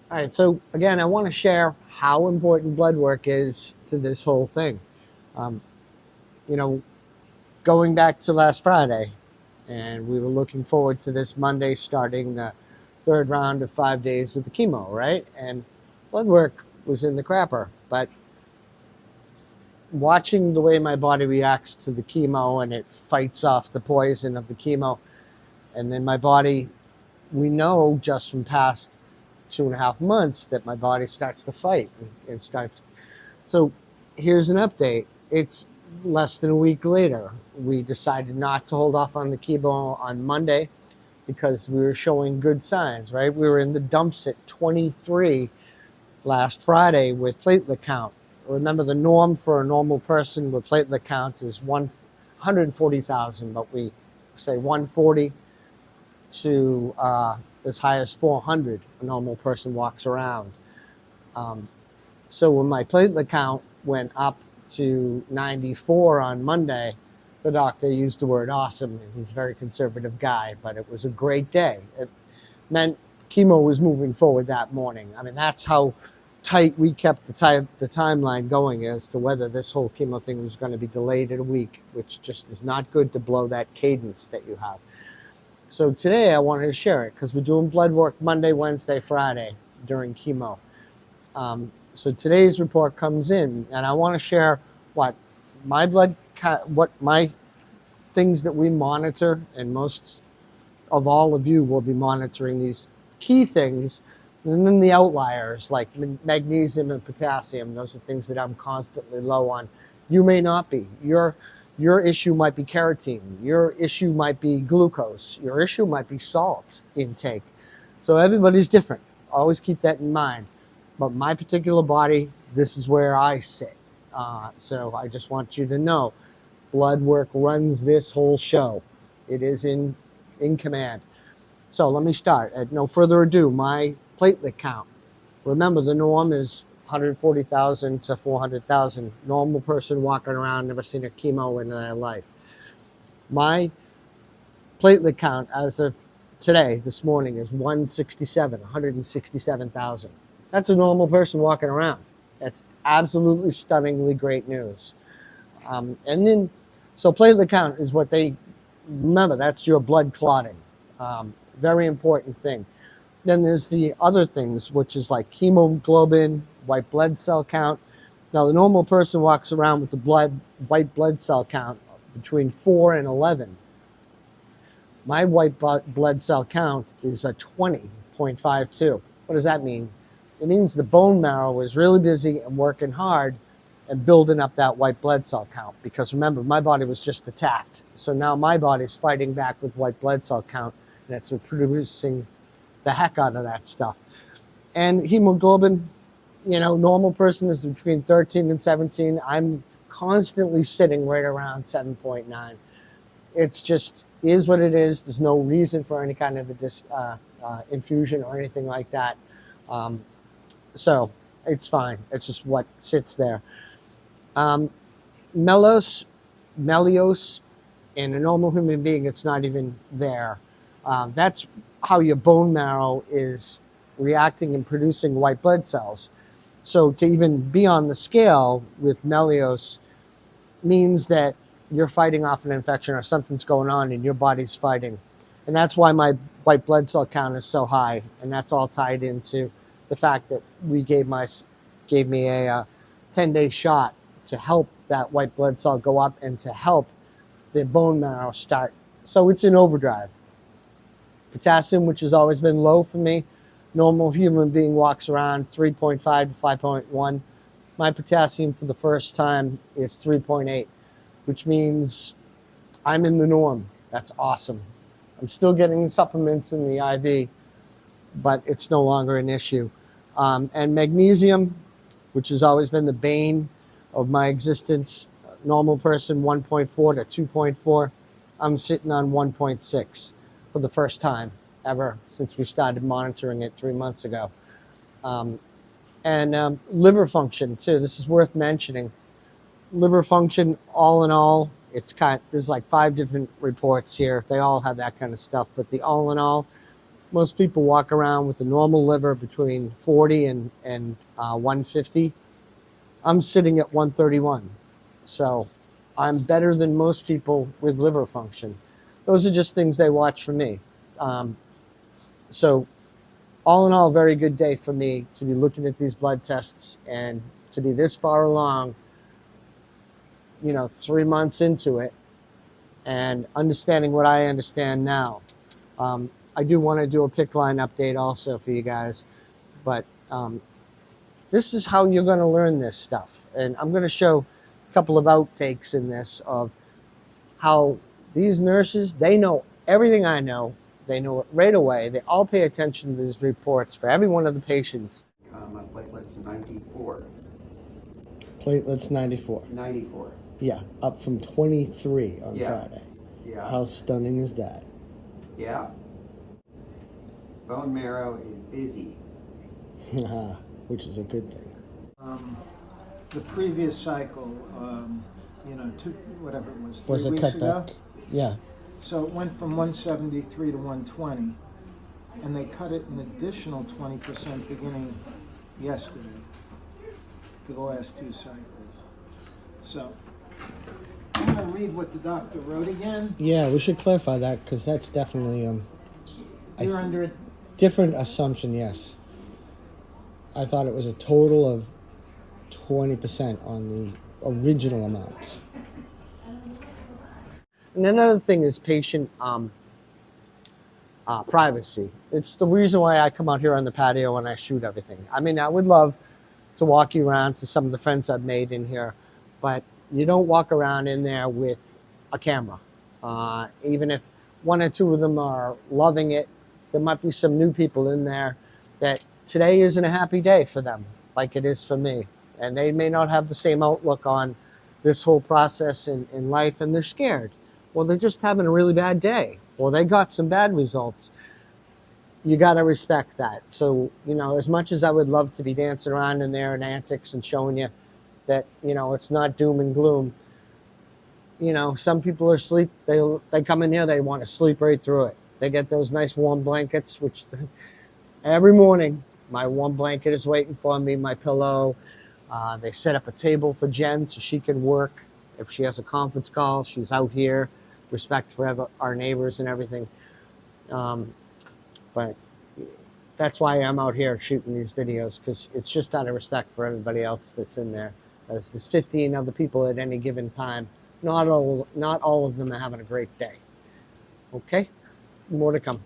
All right, so again, I want to share how important blood work is to this whole thing. Um, you know, Going back to last Friday, and we were looking forward to this Monday starting the third round of 5 days with the chemo, right? And blood work was in the crapper, but watching the way my body reacts to the chemo and it fights off the poison of the chemo, and then my body, we know just from past 2.5 months that my body starts to fight and starts. So here's an update. It's less than a week later. We decided not to hold off on the chemo on Monday because we were showing good signs, right? We were in the dumps at 23 last Friday with platelet count. Remember, the norm for a normal person with platelet count is 140,000, but we say 140 to as high as 400 a normal person walks around. Um, so when my platelet count went up to 94 on Monday, the doctor used the word awesome, and he's a very conservative guy, but it was a great day. It meant chemo was moving forward that morning. I mean, that's how tight we kept the timeline going as to whether this whole chemo thing was going to be delayed in a week, which just is not good to blow that cadence that you have. So today I wanted to share it because we're doing blood work Monday, Wednesday, Friday during chemo. So today's report comes in, and I want to share what what my things that we monitor, and most of all of you will be monitoring these key things, and then the outliers like magnesium and potassium. Those are things that I'm constantly low on. You may not be. Your issue might be carotene. Your issue might be glucose. Your issue might be salt intake. So everybody's different. Always keep that in mind. But my particular body, this is where I sit. So I just want you to know, blood work runs this whole show. It is in command. So let me start. At no further ado, my platelet count. Remember, the norm is 140,000 to 400,000. Normal person walking around, never seen a chemo in their life. My platelet count as of today, this morning, is 167,000. That's a normal person walking around. That's absolutely stunningly great news. And then, so platelet count is what they remember. That's your blood clotting. Very important thing. Then there's the other things, which is like hemoglobin, white blood cell count. Now, the normal person walks around with the white blood cell count between 4 and 11. My white blood cell count is a 20.52. What does that mean? It means the bone marrow is really busy and working hard and building up that white blood cell count. Because remember, my body was just attacked. So now my body's fighting back with white blood cell count, and it's producing the heck out of that stuff. And hemoglobin, normal person is between 13 and 17. I'm constantly sitting right around 7.9. It's just is what it is. There's no reason for any kind of a infusion or anything like that. So it's fine. It's just what sits there. Melios, in a normal human being, it's not even there. That's how your bone marrow is reacting and producing white blood cells. So to even be on the scale with Melios means that you're fighting off an infection or something's going on and your body's fighting. And that's why my white blood cell count is so high. And that's all tied into the fact that we gave me a 10-day shot to help that white blood cell go up and to help the bone marrow start. So it's in overdrive. Potassium, which has always been low for me, normal human being walks around 3.5 to 5.1. My potassium for the first time is 3.8, which means I'm in the norm. That's awesome. I'm still getting supplements in the IV, but it's no longer an issue. And magnesium, which has always been the bane of my existence, normal person 1.4 to 2.4. I'm sitting on 1.6 for the first time ever since we started monitoring it 3 months ago. And liver function too. This is worth mentioning. Liver function, all in all, there's like 5 different reports here. They all have that kind of stuff, but the all in all, Most people walk around with a normal liver between 40 and 150. I'm sitting at 131. So I'm better than most people with liver function. Those are just things they watch for me. So all in all, very good day for me to be looking at these blood tests and to be this far along, 3 months into it and understanding what I understand now. I do want to do a PICC line update also for you guys, but this is how you're going to learn this stuff. And I'm going to show a couple of outtakes in this of how these nurses, they know everything I know. They know it right away. They all pay attention to these reports for every one of the patients. My platelets 94. Platelets 94. 94. Yeah, up from 23 on Friday. Yeah. How stunning is that? Yeah. Bone marrow is busy. Which is a good thing. The previous cycle, whatever it was, 3 Was a weeks ago. cutback? Yeah. So it went from 173 to 120, and they cut it an additional 20% beginning yesterday for the last 2 cycles. So I'm going to read what the doctor wrote again. Yeah, we should clarify that because that's definitely You're under a different assumption. Yes, I thought it was a total of 20% on the original amount. And another thing is patient privacy. It's the reason why I come out here on the patio and I shoot everything. I mean, I would love to walk you around to some of the friends I've made in here, but you don't walk around in there with a camera. Even if 1 or 2 of them are loving it, there might be some new people in there that today isn't a happy day for them like it is for me. And they may not have the same outlook on this whole process in life, and they're scared. Well, they're just having a really bad day. Well, they got some bad results. You got to respect that. So, as much as I would love to be dancing around in there in antics and showing you that, it's not doom and gloom, some people are asleep. They come in here, they want to sleep right through it. They get those nice warm blankets, which every morning my warm blanket is waiting for me, my pillow. They set up a table for Jen so she can work. If she has a conference call, she's out here. Respect for our neighbors and everything. But that's why I'm out here shooting these videos, because it's just out of respect for everybody else that's in there. There's 15 other people at any given time. Not all of them are having a great day. Okay? More to come.